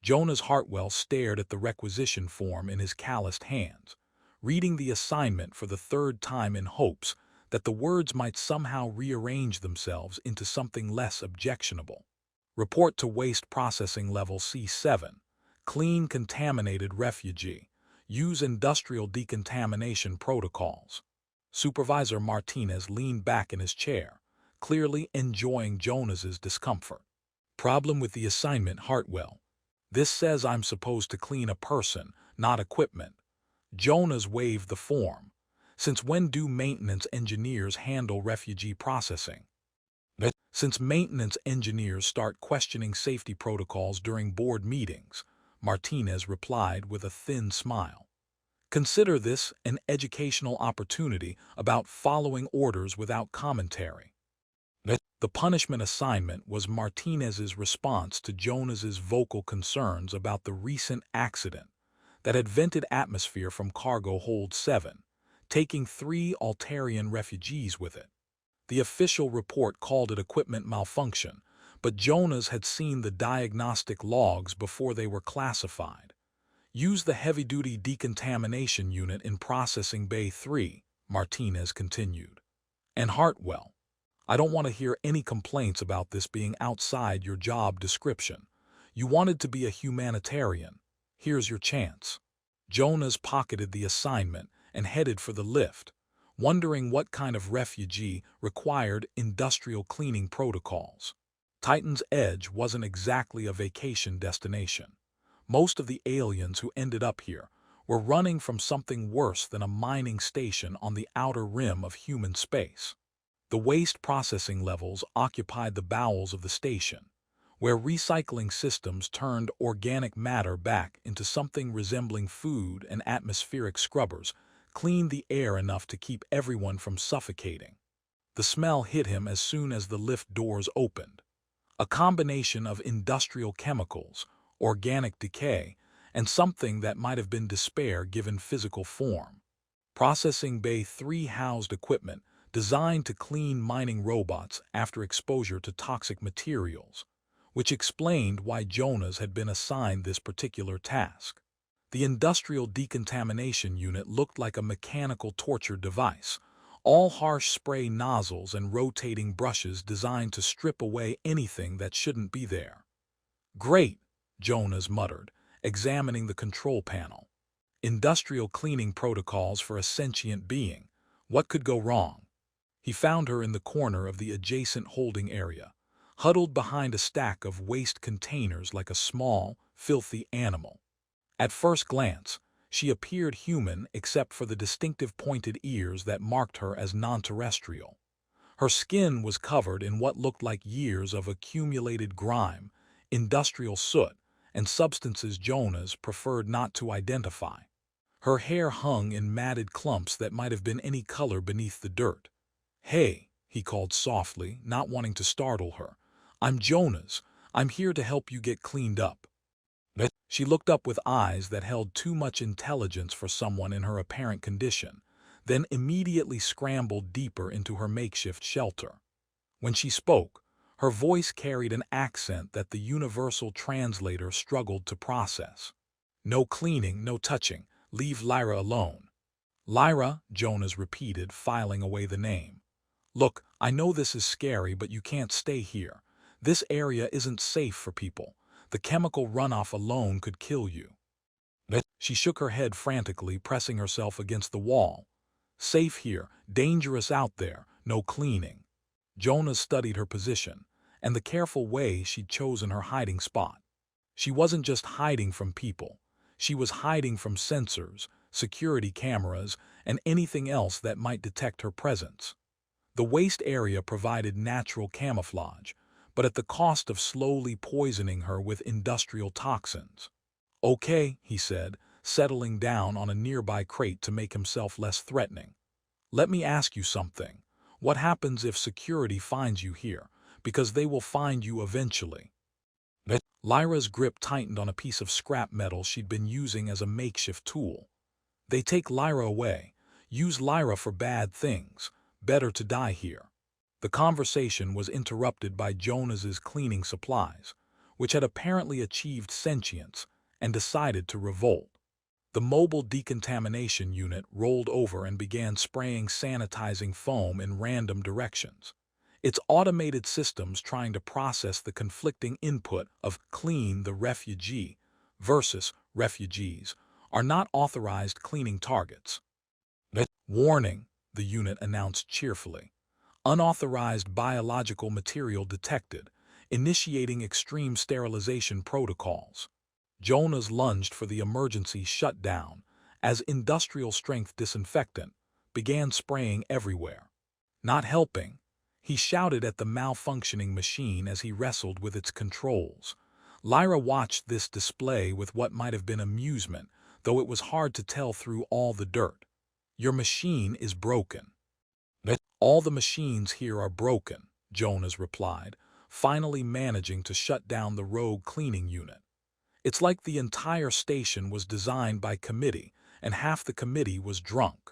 Jonas Hartwell stared at the requisition form in his calloused hands, reading the assignment for the third time in hopes that the words might somehow rearrange themselves into something less objectionable. Report to Waste Processing Level C7. Clean contaminated refugee. Use industrial decontamination protocols. Supervisor Martinez leaned back in his chair, clearly enjoying Jonas's discomfort. Problem with the assignment, Hartwell. This says I'm supposed to clean a person, not equipment. Jonas waved the form. Since when do maintenance engineers handle refugee processing? Since maintenance engineers start questioning safety protocols during board meetings, Martinez replied with a thin smile. Consider this an educational opportunity about following orders without commentary. The punishment assignment was Martinez's response to Jonas's vocal concerns about the recent accident that had vented atmosphere from cargo hold 7, taking 3 Altarian refugees with it. The official report called it equipment malfunction, but Jonas had seen the diagnostic logs before they were classified. Use the heavy-duty decontamination unit in Processing Bay 3, Martinez continued. And Hartwell, I don't want to hear any complaints about this being outside your job description. You wanted to be a humanitarian. Here's your chance. Jonas pocketed the assignment and headed for the lift, wondering what kind of refugee required industrial cleaning protocols. Titan's Edge wasn't exactly a vacation destination. Most of the aliens who ended up here were running from something worse than a mining station on the outer rim of human space. The waste processing levels occupied the bowels of the station, where recycling systems turned organic matter back into something resembling food, and atmospheric scrubbers cleaned the air enough to keep everyone from suffocating. The smell hit him as soon as the lift doors opened. A combination of industrial chemicals, organic decay, and something that might have been despair given physical form. Processing Bay 3 housed equipment designed to clean mining robots after exposure to toxic materials, which explained why Jonas had been assigned this particular task. The industrial decontamination unit looked like a mechanical torture device, all harsh spray nozzles and rotating brushes designed to strip away anything that shouldn't be there. Great, Jonas muttered, examining the control panel. Industrial cleaning protocols for a sentient being. What could go wrong? He found her in the corner of the adjacent holding area, huddled behind a stack of waste containers like a small, filthy animal. At first glance, she appeared human except for the distinctive pointed ears that marked her as non-terrestrial. Her skin was covered in what looked like years of accumulated grime, industrial soot, and substances Jonas preferred not to identify. Her hair hung in matted clumps that might have been any color beneath the dirt. "Hey," he called softly, not wanting to startle her. "I'm Jonas. I'm here to help you get cleaned up." She looked up with eyes that held too much intelligence for someone in her apparent condition, then immediately scrambled deeper into her makeshift shelter. When she spoke, her voice carried an accent that the universal translator struggled to process. "No cleaning, no touching. Leave Lyra alone." "Lyra," Jonas repeated, filing away the name. "Look, I know this is scary, but you can't stay here. This area isn't safe for people. The chemical runoff alone could kill you." She shook her head frantically, pressing herself against the wall. "Safe here, dangerous out there, no cleaning." Jonas studied her position, and the careful way she'd chosen her hiding spot. She wasn't just hiding from people. She was hiding from sensors, security cameras, and anything else that might detect her presence. The waste area provided natural camouflage, but at the cost of slowly poisoning her with industrial toxins. "Okay," he said, settling down on a nearby crate to make himself less threatening. "Let me ask you something. What happens if security finds you here? Because they will find you eventually." Lyra's grip tightened on a piece of scrap metal she'd been using as a makeshift tool. "They take Lyra away. Use Lyra for bad things. Better to die here." The conversation was interrupted by Jonas's cleaning supplies, which had apparently achieved sentience and decided to revolt. The mobile decontamination unit rolled over and began spraying sanitizing foam in random directions. Its automated systems trying to process the conflicting input of clean the refugee versus refugees are not authorized cleaning targets. Warning, the unit announced cheerfully. Unauthorized biological material detected, initiating extreme sterilization protocols. Jonas lunged for the emergency shutdown as industrial-strength disinfectant began spraying everywhere. Not helping, he shouted at the malfunctioning machine as he wrestled with its controls. Lyra watched this display with what might have been amusement, though it was hard to tell through all the dirt. Your machine is broken. All the machines here are broken, Jonas replied, finally managing to shut down the rogue cleaning unit. It's like the entire station was designed by committee, and half the committee was drunk.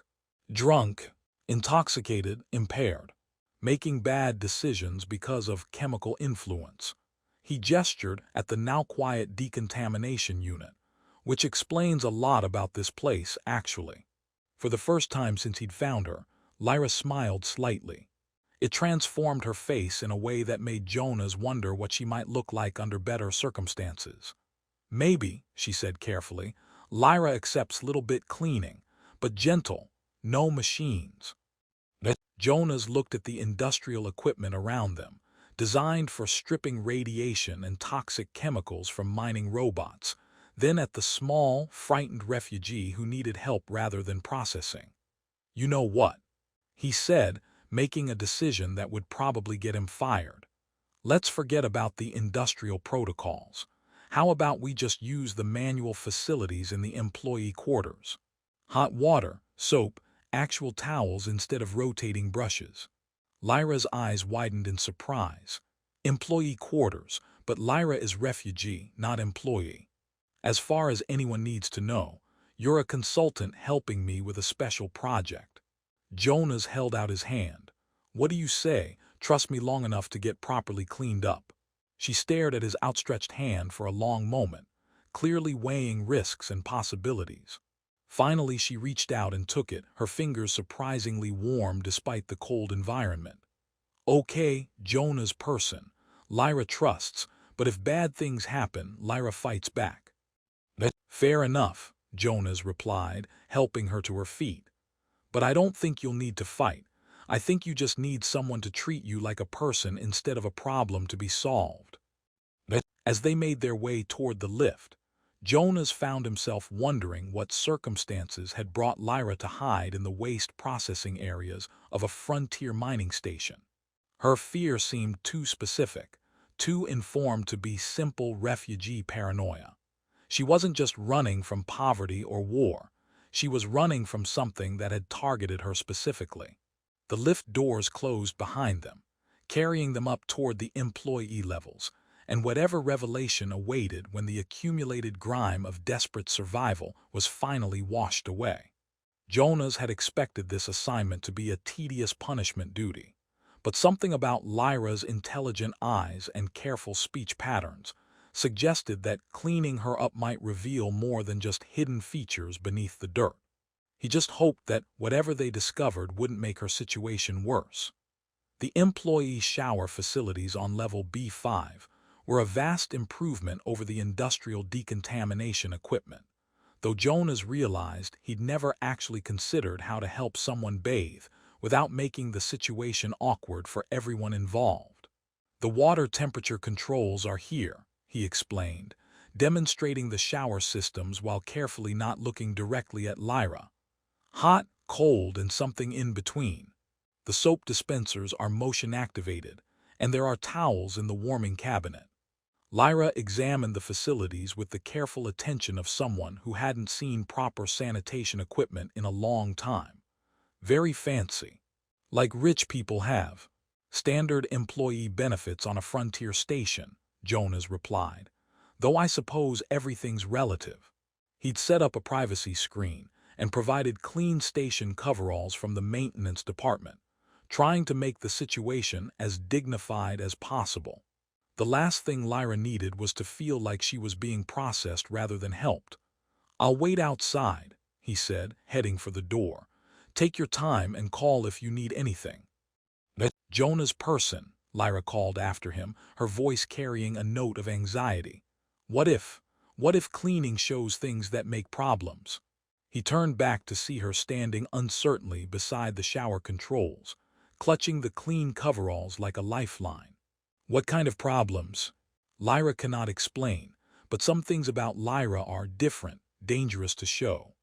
Drunk, intoxicated, impaired, making bad decisions because of chemical influence. He gestured at the now-quiet decontamination unit, which explains a lot about this place, actually. For the first time since he'd found her, Lyra smiled slightly. It transformed her face in a way that made Jonas wonder what she might look like under better circumstances. Maybe, she said carefully, Lyra accepts little bit cleaning, but gentle, no machines. Jonas looked at the industrial equipment around them, designed for stripping radiation and toxic chemicals from mining robots, then at the small, frightened refugee who needed help rather than processing. You know what? He said, making a decision that would probably get him fired. Let's forget about the industrial protocols. How about we just use the manual facilities in the employee quarters? Hot water, soap, actual towels instead of rotating brushes. Lyra's eyes widened in surprise. Employee quarters, but Lyra is refugee, not employee. As far as anyone needs to know, you're a consultant helping me with a special project. Jonas held out his hand. What do you say? Trust me long enough to get properly cleaned up. She stared at his outstretched hand for a long moment, clearly weighing risks and possibilities. Finally, she reached out and took it, her fingers surprisingly warm despite the cold environment. Okay, Jonah's person. Lyra trusts, but if bad things happen, Lyra fights back. Fair enough, Jonas replied, helping her to her feet. But I don't think you'll need to fight. I think you just need someone to treat you like a person instead of a problem to be solved. As they made their way toward the lift, Jonas found himself wondering what circumstances had brought Lyra to hide in the waste processing areas of a frontier mining station. Her fear seemed too specific, too informed to be simple refugee paranoia. She wasn't just running from poverty or war. She was running from something that had targeted her specifically. The lift doors closed behind them, carrying them up toward the employee levels, and whatever revelation awaited when the accumulated grime of desperate survival was finally washed away. Jonas had expected this assignment to be a tedious punishment duty, but something about Lyra's intelligent eyes and careful speech patterns suggested that cleaning her up might reveal more than just hidden features beneath the dirt. He just hoped that whatever they discovered wouldn't make her situation worse. The employee shower facilities on level B5 were a vast improvement over the industrial decontamination equipment, though Jonas realized he'd never actually considered how to help someone bathe without making the situation awkward for everyone involved. The water temperature controls are here, he explained, demonstrating the shower systems while carefully not looking directly at Lyra. Hot, cold, and something in between. The soap dispensers are motion-activated, and there are towels in the warming cabinet. Lyra examined the facilities with the careful attention of someone who hadn't seen proper sanitation equipment in a long time. Very fancy. Like rich people have. Standard employee benefits on a frontier station, Jonas replied, though I suppose everything's relative. He'd set up a privacy screen and provided clean station coveralls from the maintenance department, trying to make the situation as dignified as possible. The last thing Lyra needed was to feel like she was being processed rather than helped. "I'll wait outside," he said, heading for the door. "Take your time and call if you need anything." "Jonah's person," Lyra called after him, her voice carrying a note of anxiety. What if? What if cleaning shows things that make problems?" He turned back to see her standing uncertainly beside the shower controls, clutching the clean coveralls like a lifeline. "What kind of problems?" Lyra cannot explain, but some things about Lyra are different, dangerous to show.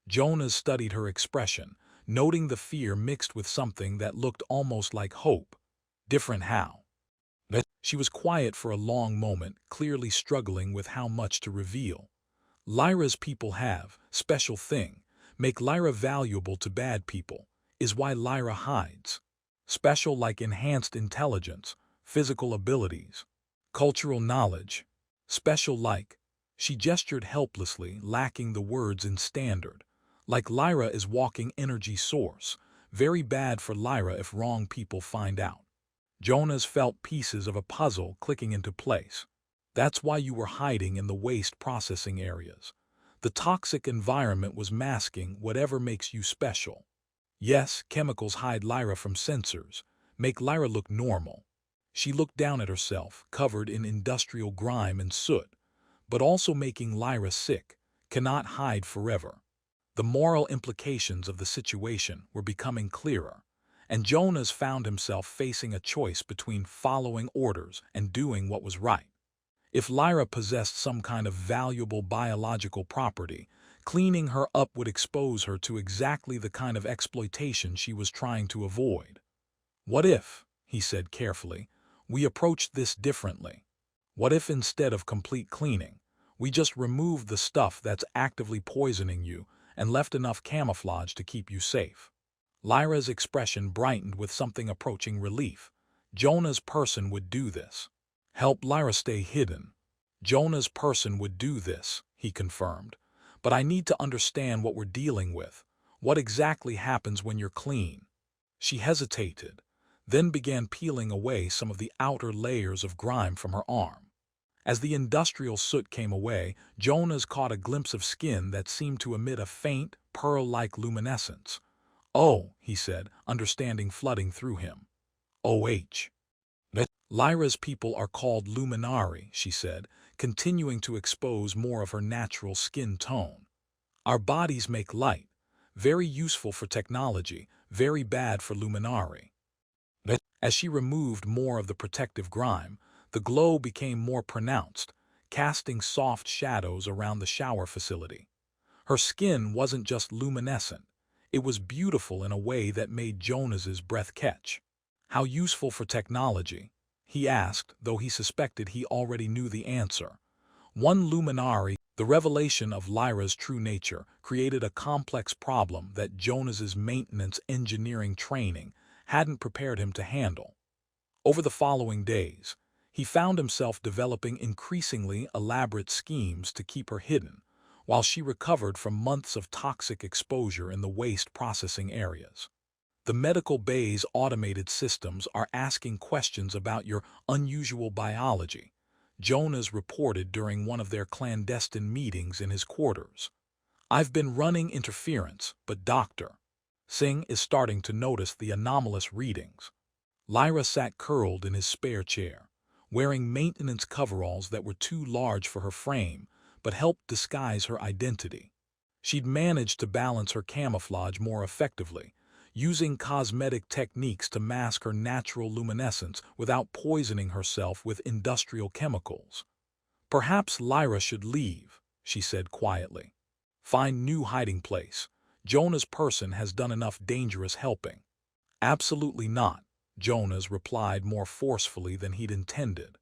Jonas studied her expression, noting the fear mixed with something that looked almost like hope. Different how? She was quiet for a long moment, clearly struggling with how much to reveal. Lyra's people have, special thing, make Lyra valuable to bad people, is why Lyra hides. Special like enhanced intelligence, physical abilities, cultural knowledge. Special like. She gestured helplessly, lacking the words in standard. Like Lyra is walking energy source. Very bad for Lyra if wrong people find out. Jonas felt pieces of a puzzle clicking into place. That's why you were hiding in the waste processing areas. The toxic environment was masking whatever makes you special. Yes, chemicals hide Lyra from sensors, make Lyra look normal. She looked down at herself, covered in industrial grime and soot, but also making Lyra sick, cannot hide forever. The moral implications of the situation were becoming clearer, and Jonas found himself facing a choice between following orders and doing what was right. If Lyra possessed some kind of valuable biological property, cleaning her up would expose her to exactly the kind of exploitation she was trying to avoid. "What if," he said carefully, "we approached this differently? What if instead of complete cleaning, we just removed the stuff that's actively poisoning you and left enough camouflage to keep you safe?" Lyra's expression brightened with something approaching relief. Jonah's person would do this. Help Lyra stay hidden. Jonah's person would do this, he confirmed. But I need to understand what we're dealing with. What exactly happens when you're clean? She hesitated, then began peeling away some of the outer layers of grime from her arm. As the industrial soot came away, Jonas caught a glimpse of skin that seemed to emit a faint, pearl-like luminescence. "Oh," he said, understanding flooding through him. "OH. Lyra's people are called luminari," she said, continuing to expose more of her natural skin tone. "Our bodies make light, very useful for technology, very bad for luminari." As she removed more of the protective grime, the glow became more pronounced, casting soft shadows around the shower facility. Her skin wasn't just luminescent, it was beautiful in a way that made Jonas's breath catch. "How useful for technology?" he asked, though he suspected he already knew the answer. One luminari, the revelation of Lyra's true nature, created a complex problem that Jonas's maintenance engineering training hadn't prepared him to handle. Over the following days, he found himself developing increasingly elaborate schemes to keep her hidden, while she recovered from months of toxic exposure in the waste processing areas. The medical bay's automated systems are asking questions about your unusual biology, Jonas reported during one of their clandestine meetings in his quarters. "I've been running interference, but Dr. Singh is starting to notice the anomalous readings." Lyra sat curled in his spare chair, wearing maintenance coveralls that were too large for her frame, but helped disguise her identity. She'd managed to balance her camouflage more effectively, using cosmetic techniques to mask her natural luminescence without poisoning herself with industrial chemicals. "Perhaps Lyra should leave," she said quietly. "Find new hiding place. Jonah's person has done enough dangerous helping." "Absolutely not," Jonas replied more forcefully than he'd intended.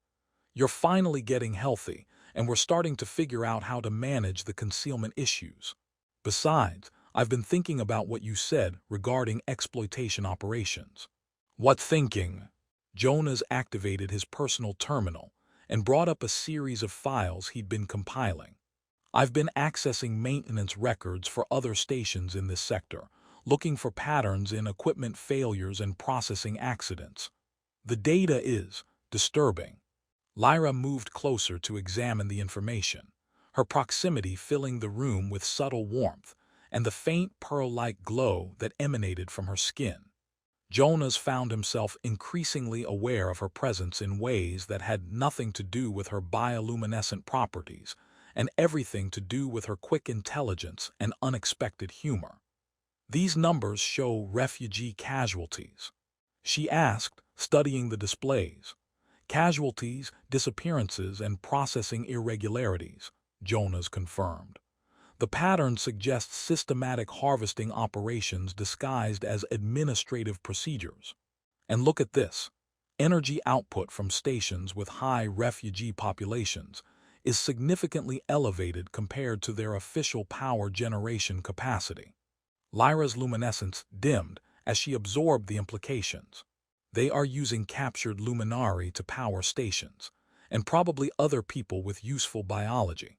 "You're finally getting healthy, and we're starting to figure out how to manage the concealment issues. Besides, I've been thinking about what you said regarding exploitation operations." "What thinking?" Jonas activated his personal terminal and brought up a series of files he'd been compiling. "I've been accessing maintenance records for other stations in this sector, looking for patterns in equipment failures and processing accidents. The data is disturbing." Lyra moved closer to examine the information, her proximity filling the room with subtle warmth and the faint pearl-like glow that emanated from her skin. Jonas found himself increasingly aware of her presence in ways that had nothing to do with her bioluminescent properties and everything to do with her quick intelligence and unexpected humor. "These numbers show refugee casualties," she asked, studying the displays. "Casualties, disappearances, and processing irregularities," Jonas confirmed. "The pattern suggests systematic harvesting operations disguised as administrative procedures. And look at this. Energy output from stations with high refugee populations is significantly elevated compared to their official power generation capacity." Lyra's luminescence dimmed as she absorbed the implications. They are using captured luminari to power stations, and probably other people with useful biology.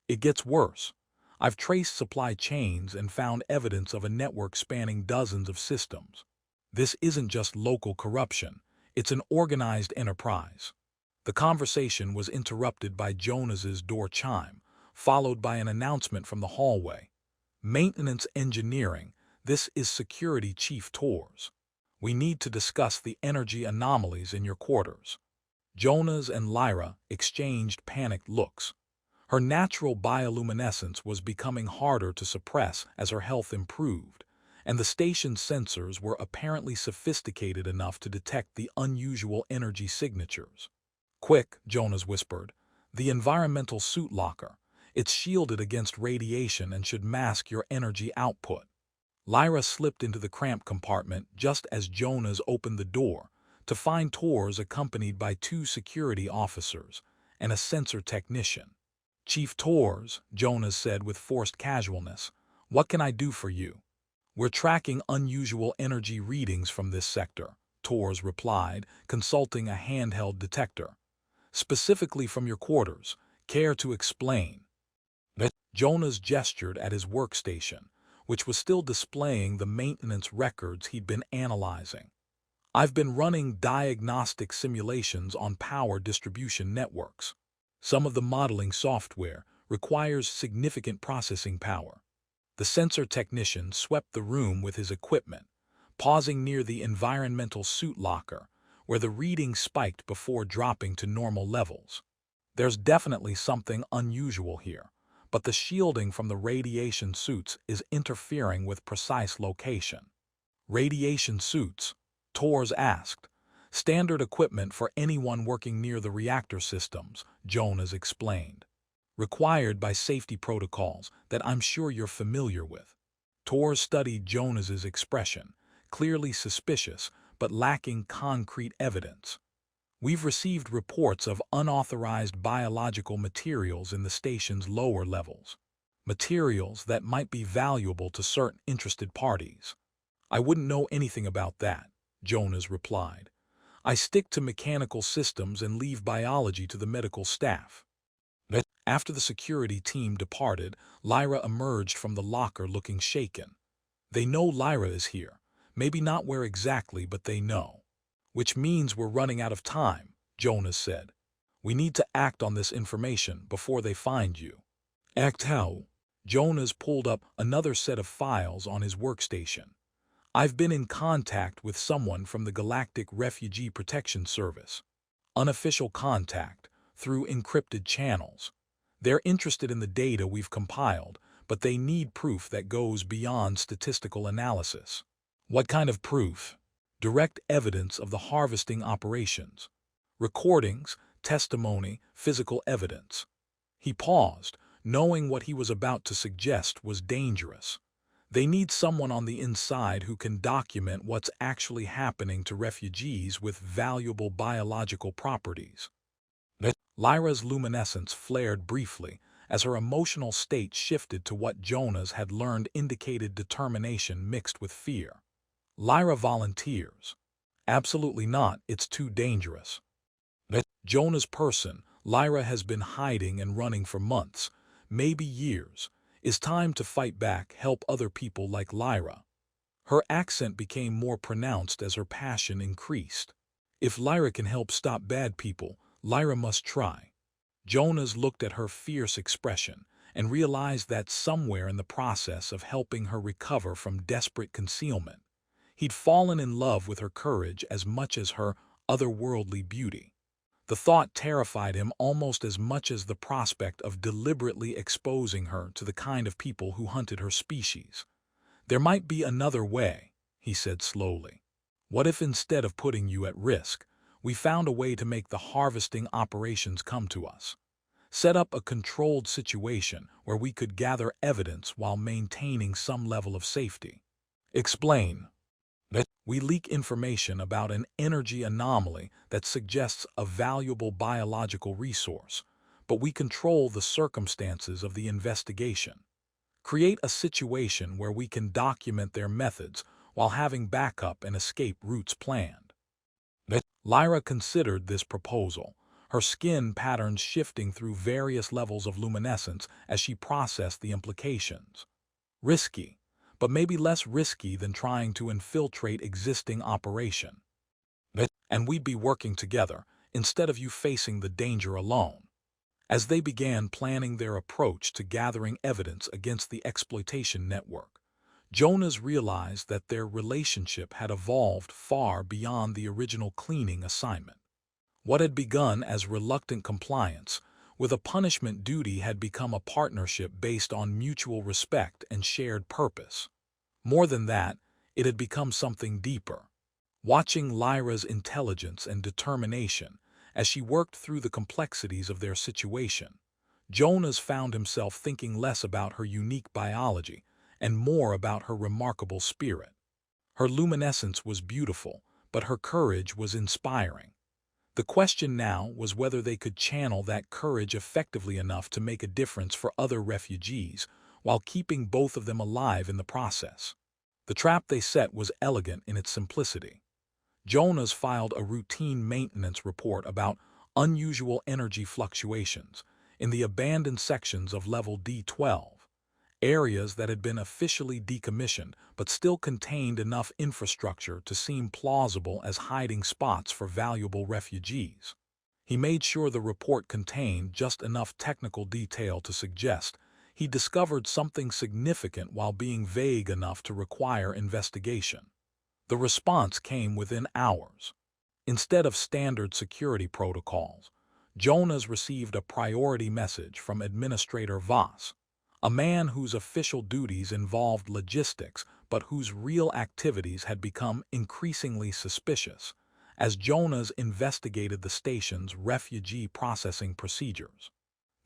It gets worse. I've traced supply chains and found evidence of a network spanning dozens of systems. This isn't just local corruption, it's an organized enterprise. The conversation was interrupted by Jonas's door chime, followed by an announcement from the hallway. "Maintenance engineering, this is Security Chief Tors. We need to discuss the energy anomalies in your quarters." Jonas and Lyra exchanged panicked looks. Her natural bioluminescence was becoming harder to suppress as her health improved, and the station's sensors were apparently sophisticated enough to detect the unusual energy signatures. "Quick," Jonas whispered. "The environmental suit locker. It's shielded against radiation and should mask your energy output." Lyra slipped into the cramped compartment just as Jonas opened the door, to find Tors accompanied by 2 security officers and a sensor technician. "Chief Tors," Jonas said with forced casualness, "what can I do for you?" "We're tracking unusual energy readings from this sector," Tors replied, consulting a handheld detector. "Specifically from your quarters. Care to explain?" Jonas gestured at his workstation, which was still displaying the maintenance records he'd been analyzing. "I've been running diagnostic simulations on power distribution networks. Some of the modeling software requires significant processing power." The sensor technician swept the room with his equipment, pausing near the environmental suit locker, where the reading spiked before dropping to normal levels. "There's definitely something unusual here, but the shielding from the radiation suits is interfering with precise location." "Radiation suits?" Tors asked. "Standard equipment for anyone working near the reactor systems," Jonas explained. "Required by safety protocols that I'm sure you're familiar with." Tors studied Jonas's expression, clearly suspicious but lacking concrete evidence. "We've received reports of unauthorized biological materials in the station's lower levels. Materials that might be valuable to certain interested parties." "I wouldn't know anything about that," Jonas replied. "I stick to mechanical systems and leave biology to the medical staff." After the security team departed, Lyra emerged from the locker looking shaken. "They know Lyra is here. Maybe not where exactly, but they know." "Which means we're running out of time," Jonas said. "We need to act on this information before they find you." "Act how?" Jonas pulled up another set of files on his workstation. "I've been in contact with someone from the Galactic Refugee Protection Service. Unofficial contact, through encrypted channels. They're interested in the data we've compiled, but they need proof that goes beyond statistical analysis." "What kind of proof?" "Direct evidence of the harvesting operations. Recordings, testimony, physical evidence." He paused, knowing what he was about to suggest was dangerous. They need someone on the inside who can document what's actually happening to refugees with valuable biological properties. Lyra's luminescence flared briefly as her emotional state shifted to what Jonas had learned indicated determination mixed with fear. "Lyra volunteers." "Absolutely not, it's too dangerous." Jonas' person, Lyra has been hiding and running for months, maybe years. It's time to fight back, help other people like Lyra." Her accent became more pronounced as her passion increased. "If Lyra can help stop bad people, Lyra must try. Jonas looked at her fierce expression and realized that somewhere in the process of helping her recover from desperate concealment, he'd fallen in love with her courage as much as her otherworldly beauty. The thought terrified him almost as much as the prospect of deliberately exposing her to the kind of people who hunted her species. "There might be another way," he said slowly. "What if instead of putting you at risk, we found a way to make the harvesting operations come to us? Set up a controlled situation where we could gather evidence while maintaining some level of safety." "Explain." "We leak information about an energy anomaly that suggests a valuable biological resource, but we control the circumstances of the investigation. Create a situation where we can document their methods while having backup and escape routes planned." Lyra considered this proposal, her skin patterns shifting through various levels of luminescence as she processed the implications. Risky, but maybe less risky than trying to infiltrate existing operation. "And we'd be working together, instead of you facing the danger alone." As they began planning their approach to gathering evidence against the exploitation network, Jonas realized that their relationship had evolved far beyond the original cleaning assignment. What had begun as reluctant compliance with a punishment duty had become a partnership based on mutual respect and shared purpose. More than that, it had become something deeper. Watching Lyra's intelligence and determination as she worked through the complexities of their situation, Jonas found himself thinking less about her unique biology and more about her remarkable spirit. Her luminescence was beautiful, but her courage was inspiring. The question now was whether they could channel that courage effectively enough to make a difference for other refugees while keeping both of them alive in the process. The trap they set was elegant in its simplicity. Jonas filed a routine maintenance report about unusual energy fluctuations in the abandoned sections of level D12, areas that had been officially decommissioned but still contained enough infrastructure to seem plausible as hiding spots for valuable refugees. He made sure the report contained just enough technical detail to suggest he discovered something significant while being vague enough to require investigation. The response came within hours. Instead of standard security protocols, Jonas received a priority message from Administrator Voss, a man whose official duties involved logistics but whose real activities had become increasingly suspicious as Jonas investigated the station's refugee processing procedures.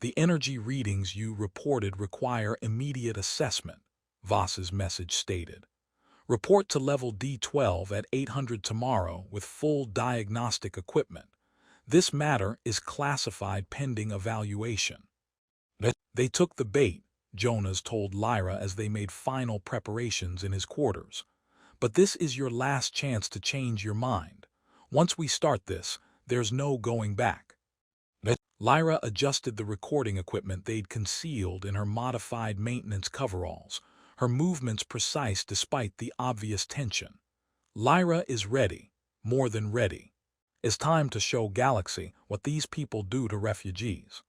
"The energy readings you reported require immediate assessment," Voss's message stated. "Report to level D12 at 800 tomorrow with full diagnostic equipment. This matter is classified pending evaluation." They took the bait, Jonas told Lyra as they made final preparations in his quarters. "But this is your last chance to change your mind. Once we start this, there's no going back." Lyra adjusted the recording equipment they'd concealed in her modified maintenance coveralls, her movements precise despite the obvious tension. "Lyra is ready, more than ready. It's time to show Galaxy what these people do to refugees."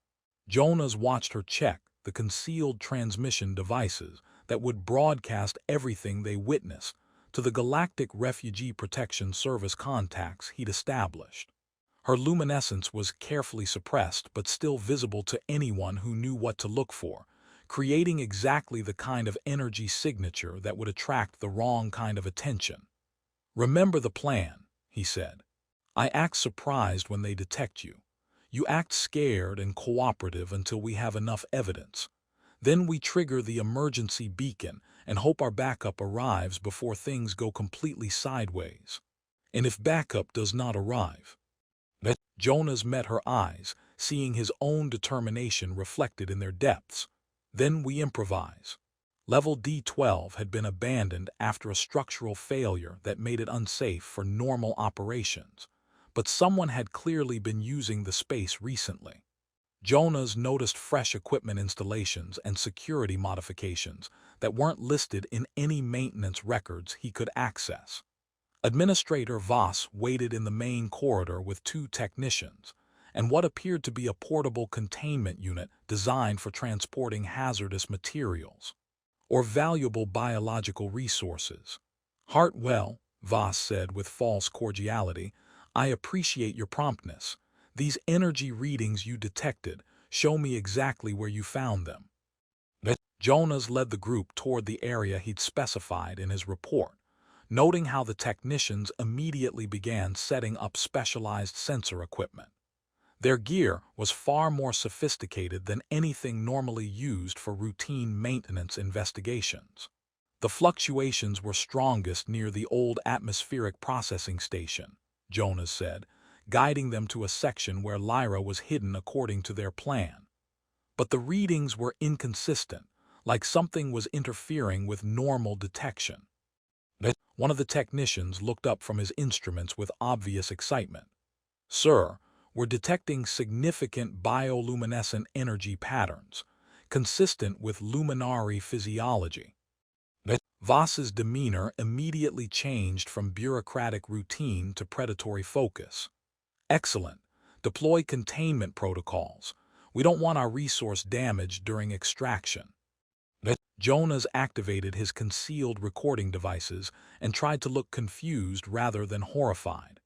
Jonas watched her check the concealed transmission devices that would broadcast everything they witnessed to the Galactic Refugee Protection Service contacts he'd established. Her luminescence was carefully suppressed but still visible to anyone who knew what to look for, creating exactly the kind of energy signature that would attract the wrong kind of attention. "Remember the plan," he said. "I act surprised when they detect you. You act scared and cooperative until we have enough evidence. Then we trigger the emergency beacon and hope our backup arrives before things go completely sideways. And if backup does not arrive..." Jonas met her eyes, seeing his own determination reflected in their depths. "Then we improvise." Level D12 had been abandoned after a structural failure that made it unsafe for normal operations, but someone had clearly been using the space recently. Jonas noticed fresh equipment installations and security modifications that weren't listed in any maintenance records he could access. Administrator Voss waited in the main corridor with 2 technicians, and what appeared to be a portable containment unit designed for transporting hazardous materials or valuable biological resources. "Hartwell," Voss said with false cordiality, "I appreciate your promptness. These energy readings you detected show me exactly where you found them." Jonas led the group toward the area he'd specified in his report, noting how the technicians immediately began setting up specialized sensor equipment. Their gear was far more sophisticated than anything normally used for routine maintenance investigations. The fluctuations were strongest near the old atmospheric processing station, Jonas said, guiding them to a section where Lyra was hidden according to their plan. But the readings were inconsistent, like something was interfering with normal detection. One of the technicians looked up from his instruments with obvious excitement. "Sir, we're detecting significant bioluminescent energy patterns, consistent with luminary physiology." Voss's demeanor immediately changed from bureaucratic routine to predatory focus. "Excellent. Deploy containment protocols. We don't want our resource damaged during extraction." Jonas activated his concealed recording devices and tried to look confused rather than horrified.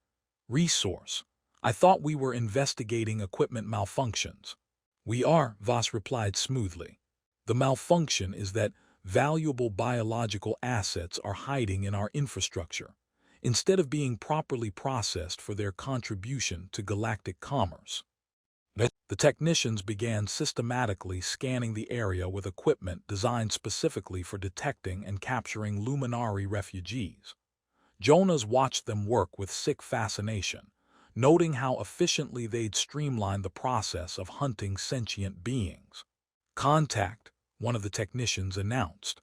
"Resource? I thought we were investigating equipment malfunctions." "We are," Voss replied smoothly. "The malfunction is that valuable biological assets are hiding in our infrastructure, instead of being properly processed for their contribution to galactic commerce." The technicians began systematically scanning the area with equipment designed specifically for detecting and capturing luminary refugees. Jonas watched them work with sick fascination, noting how efficiently they'd streamlined the process of hunting sentient beings. "Contact," one of the technicians announced.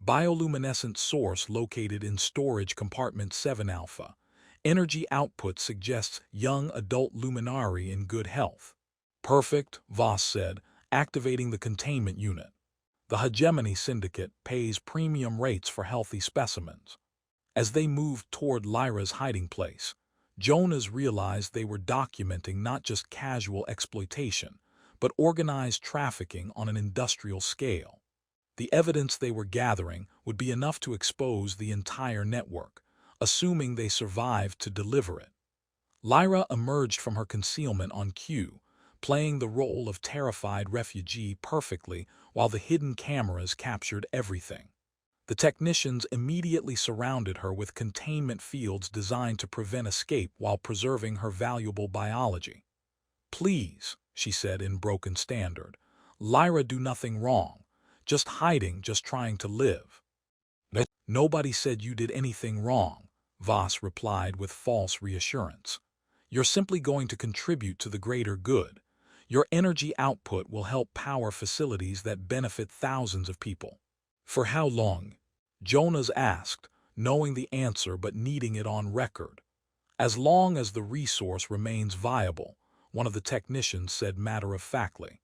"Bioluminescent source located in storage compartment 7 Alpha. Energy output suggests young adult luminary in good health." "Perfect," Voss said, activating the containment unit. "The Hegemony Syndicate pays premium rates for healthy specimens." As they moved toward Lyra's hiding place, Jonas realized they were documenting not just casual exploitation, but organized trafficking on an industrial scale. The evidence they were gathering would be enough to expose the entire network, assuming they survived to deliver it. Lyra emerged from her concealment on cue, playing the role of terrified refugee perfectly while the hidden cameras captured everything. The technicians immediately surrounded her with containment fields designed to prevent escape while preserving her valuable biology. "Please," she said in broken standard, "Lyra do nothing wrong. Just hiding, just trying to live." "Nobody said you did anything wrong," Voss replied with false reassurance. "You're simply going to contribute to the greater good. Your energy output will help power facilities that benefit thousands of people." "For how long?" Jonas asked, knowing the answer but needing it on record. "As long as the resource remains viable," one of the technicians said matter-of-factly.